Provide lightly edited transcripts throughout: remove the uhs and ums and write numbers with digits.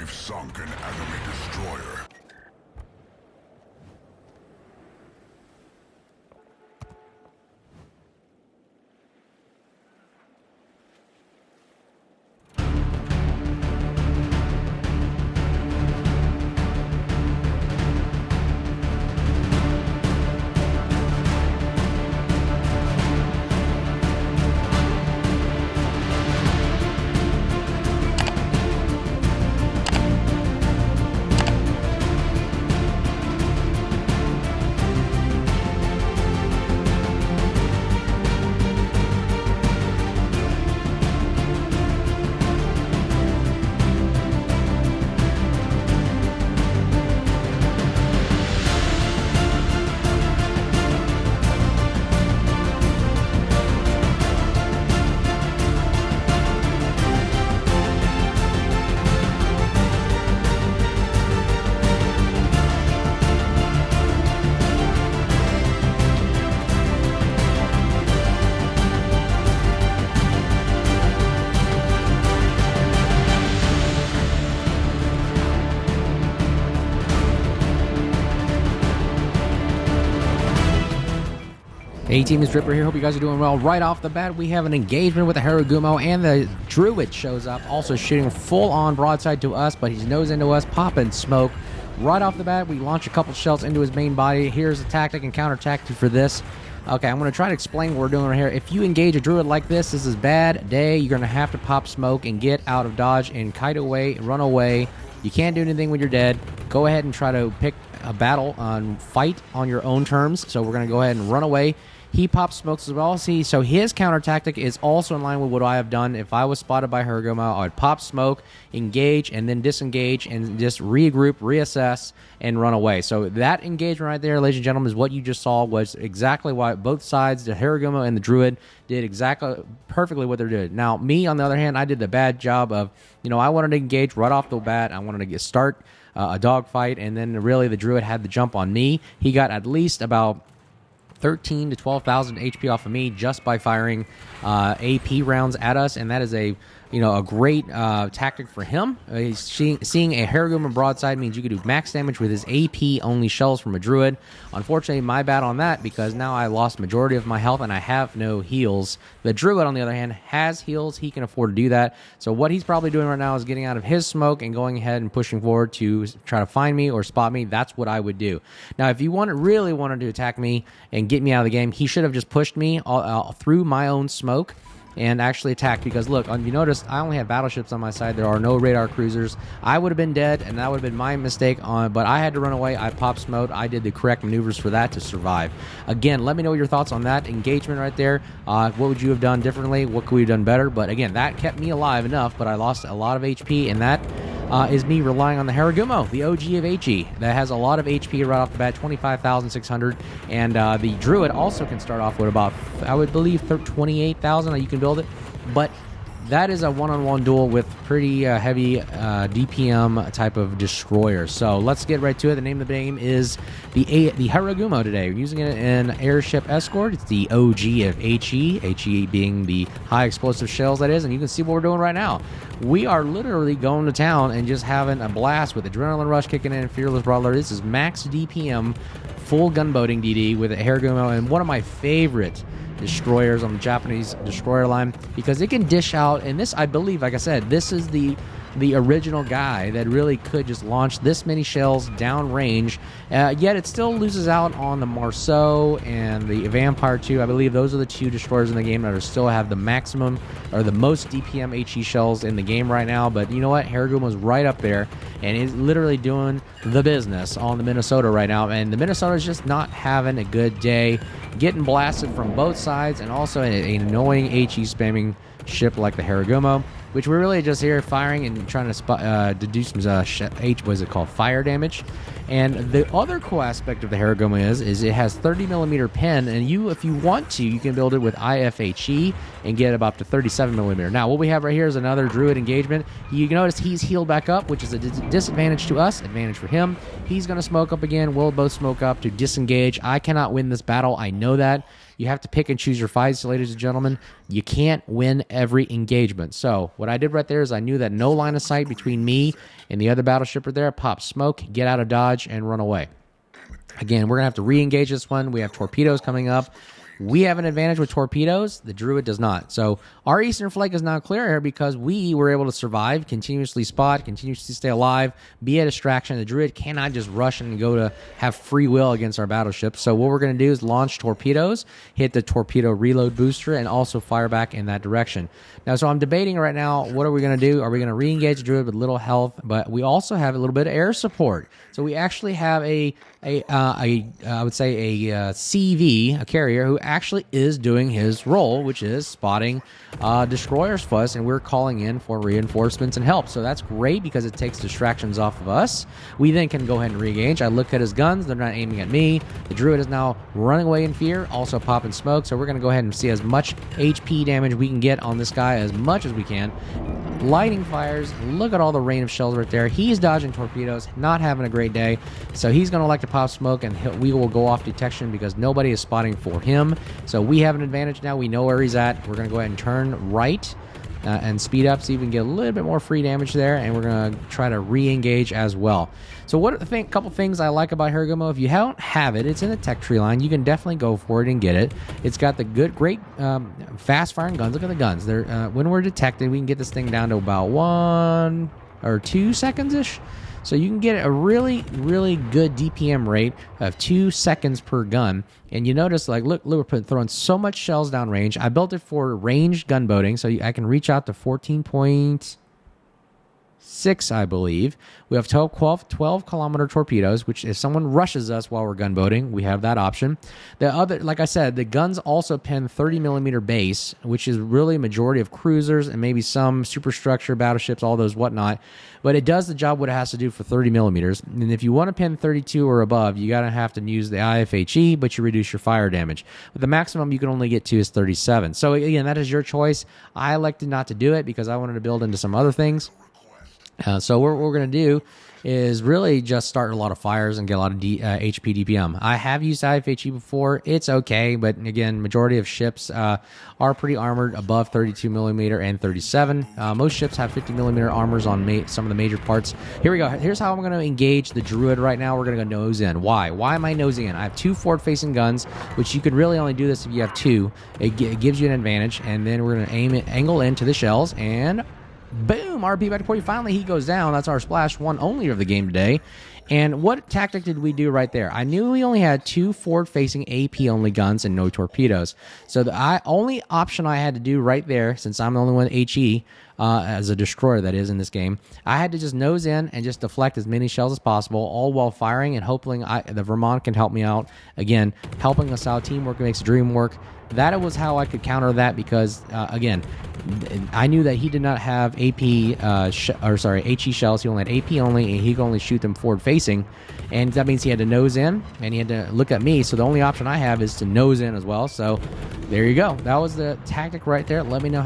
We've sunk an enemy destroyer. Hey team, it's Ripper here. Hope you guys are doing well. Right off the bat, we have an engagement with the Harugumo, and the Druid shows up, also shooting full-on broadside to us, but he's nose into us, popping smoke. Right off the bat, we launch a couple shells into his main body. Here's a tactic and counter tactic for this. Okay, I'm going to try to explain what we're doing right here. If you engage a Druid like this is bad day. You're going to have to pop smoke and get out of dodge and kite away, run away. You can't do anything when you're dead. Go ahead and try to pick a battle on fight on your own terms. So we're going to go ahead and run away. He pops smokes as well. See, so his counter tactic is also in line with what I have done. If I was spotted by Harugumo, I would pop smoke, engage, and then disengage, and just regroup, reassess, and run away. So that engagement right there, ladies and gentlemen, is what you just saw, was exactly why both sides, the Harugumo and the Druid, did exactly perfectly what they're doing. Now, me, on the other hand, I did the bad job of, I wanted to engage right off the bat. I wanted to start a dogfight, and then really the Druid had the jump on me. He got at least about 13 to 12,000 HP off of me just by firing AP rounds at us, and that is a great tactic for him. He's seeing a Harugumo broadside means you can do max damage with his AP only shells from a Druid. Unfortunately, my bad on that, because now I lost majority of my health and I have no heals. The Druid, on the other hand, has heals. He can afford to do that. So what he's probably doing right now is getting out of his smoke and going ahead and pushing forward to try to find me or spot me. That's what I would do. Now, if you really wanted to attack me and get me out of the game, he should have just pushed me through my own smoke and actually attack, because look, you noticed I only have battleships on my side. There are no radar cruisers. I would have been dead, and that would have been my mistake, but I had to run away. I popped smoke. I did the correct maneuvers for that to survive. Again, let me know your thoughts on that engagement right there. What would you have done differently? What could we have done better? But again, that kept me alive enough, but I lost a lot of HP, and that is me relying on the Harugumo, the OG of HE, that has a lot of HP right off the bat, 25,600, and the Druid also can start off with about, I would believe, 28,000. You can build it, but that is a one-on-one duel with pretty heavy DPM type of destroyer. So let's get right to it. The name of the game is the Harugumo today. We're using it in Airship Escort. It's the OG of HE, HE being the high explosive shells, that is, and you can see what we're doing right now. We are literally going to town and just having a blast with Adrenaline Rush kicking in, Fearless Brawler. This is max DPM, full gunboating DD with a Harugumo, and one of my favorite destroyers on the Japanese destroyer line, because it can dish out, and this, I believe, like I said, this is the original guy that really could just launch this many shells downrange, yet it still loses out on the Marceau and the Vampire 2. I believe those are the two destroyers in the game that are still have the maximum or the most DPM HE shells in the game right now. But you know what? Harugumo's right up there and is literally doing the business on the Minnesota right now, and the Minnesota's just not having a good day, getting blasted from both sides, and also an annoying HE spamming ship like the Harugumo, which we're really just here firing and trying to do some fire damage. And the other cool aspect of the Harugumo is it has 30mm pen, and if you want to, you can build it with IFHE and get about up to 37mm. Now, what we have right here is another Druid engagement. You notice he's healed back up, which is a disadvantage to us, advantage for him. He's going to smoke up again. We'll both smoke up to disengage. I cannot win this battle. I know that. You have to pick and choose your fights, ladies and gentlemen. You can't win every engagement. So what I did right there is I knew that no line of sight between me and the other battleship are there. Pop smoke, get out of dodge, and run away. Again, we're going to have to re-engage this one. We have torpedoes coming up. We have an advantage with torpedoes. The Druid does not. So our eastern flank is now clear here because we were able to survive, continuously spot, continuously stay alive, be a distraction. The Druid cannot just rush and go to have free will against our battleship. So what we're going to do is launch torpedoes, hit the torpedo reload booster, and also fire back in that direction. Now, so I'm debating right now, what are we going to do? Are we going to re-engage the Druid with little health? But we also have a little bit of air support. So we actually have I would say a CV, a carrier, who actually is doing his role, which is spotting destroyers for us, and we're calling in for reinforcements and help. So that's great because it takes distractions off of us. We then can go ahead and re-engage. I look at his guns. They're not aiming at me. The Druid is now running away in fear, also popping smoke. So we're going to go ahead and see as much HP damage we can get on this guy, as much as we can. Lighting fires. Look at all the rain of shells right there. He's dodging torpedoes, not having a great day. So he's going to like to pop smoke, and we will go off detection because nobody is spotting for him. So we have an advantage now. We know where he's at. We're going to go ahead and turn right and speed up so you can get a little bit more free damage there, and we're going to try to re-engage as well. So what a couple things I like about Harugumo, if you don't have it, it's in the tech tree line. You can definitely go for it and get it. It's got the great fast-firing guns. Look at the guns. They're when we're detected, we can get this thing down to about 1 or 2 seconds-ish. So you can get a really, really good DPM rate of 2 seconds per gun. And you notice, like, look, we're throwing so much shells downrange. I built it for ranged gunboating, so I can reach out to 14.6, I believe. We have 12-kilometer torpedoes, which if someone rushes us while we're gunboating, we have that option. The other, like I said, the guns also pen 30-millimeter base, which is really a majority of cruisers and maybe some superstructure battleships, all those whatnot. But it does the job what it has to do for 30 millimeters. And if you want to pen 32 or above, you gotta have to use the IFHE, but you reduce your fire damage. But the maximum you can only get to is 37. So again, that is your choice. I elected not to do it because I wanted to build into some other things. So what we're going to do is really just start a lot of fires and get a lot of HP DPM. I have used IFHE before. It's okay, but again, majority of ships are pretty armored above 32 millimeter and 37. Most ships have 50 millimeter armors on some of the major parts. Here we go. Here's how I'm going to engage the Druid right now. We're going to go nose in. Why? Why am I nosing in? I have 2 forward-facing guns, which you could really only do this if you have 2. It gives you an advantage, and then we're going to angle into the shells, and boom, RP back to 40. Finally, he goes down. That's our splash one only of the game today. And what tactic did we do right there? I knew we only had 2 forward-facing AP-only guns and no torpedoes. So the only option I had to do right there, since I'm the only one HE, as a destroyer that is in this game, I had to just nose in and just deflect as many shells as possible, all while firing and hoping the Vermont can help me out. Again, helping us out. Teamwork makes the dream work. That was how I could counter that because, again, I knew that he did not have HE shells. He only had AP only, and he could only shoot them forward-facing. And that means he had to nose in, and he had to look at me. So the only option I have is to nose in as well. So there you go. That was the tactic right there. Let me know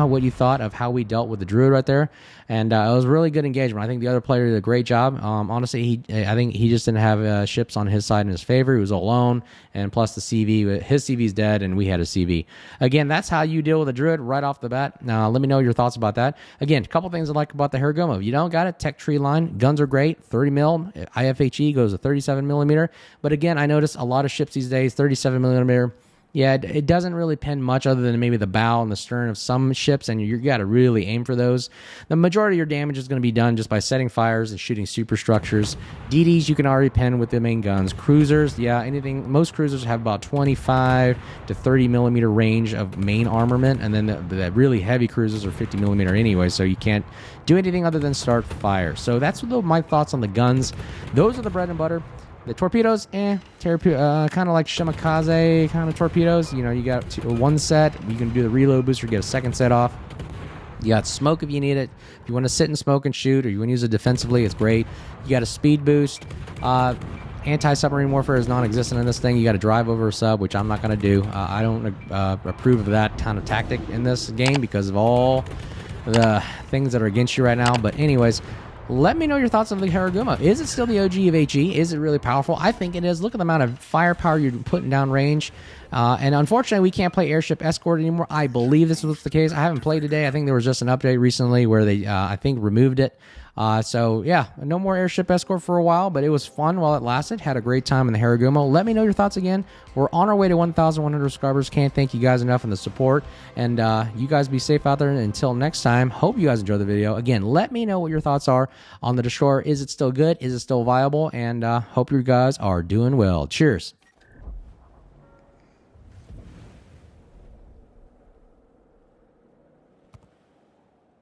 what you thought of how we dealt with the Druid right there. And it was a really good engagement. I think the other player did a great job. Honestly, I think he just didn't have ships on his side in his favor. He was alone, and plus the CV. His CV's dead, and we had a CV. Again, that's how you deal with a Druid right off the bat. Now, let me know your thoughts about that. Again, a couple things I like about the Harugumo. If you don't got it, tech tree line. Guns are great. 30 mil. IFHE goes to 37 millimeter. But again, I notice a lot of ships these days, 37 millimeter. Yeah, it doesn't really pen much other than maybe the bow and the stern of some ships, and you got to really aim for those. The majority of your damage is going to be done just by setting fires and shooting superstructures. DDs you can already pen with the main guns. Cruisers, yeah, most cruisers have about 25 to 30 millimeter range of main armament, and then the really heavy cruisers are 50 millimeter anyway, so you can't do anything other than start fire. So that's my thoughts on the guns. Those are the bread and butter. The torpedoes, kind of like Shimakaze kind of torpedoes. You know, you got one set. You can do the reload booster, get a second set off. You got smoke if you need it. If you want to sit and smoke and shoot, or you want to use it defensively, it's great. You got a speed boost. Anti-submarine warfare is non-existent in this thing. You got to drive over a sub, which I'm not going to do. I don't approve of that kind of tactic in this game because of all the things that are against you right now. But anyways, Let me know your thoughts on the Harugumo. Is it still the OG of HE? Is it really powerful? I think it is. Look at the amount of firepower you're putting down range. And unfortunately, we can't play Airship Escort anymore. I believe this was the case. I haven't played today. I think there was just an update recently where they, I think, removed it. So, yeah, no more Airship Escort for a while, but it was fun while it lasted. Had a great time in the Harugumo. Let me know your thoughts again. We're on our way to 1,100 subscribers. Can't thank you guys enough for the support. And you guys be safe out there. And until next time, hope you guys enjoy the video. Again, let me know what your thoughts are on the Destroyer. Is it still good? Is it still viable? And hope you guys are doing well. Cheers.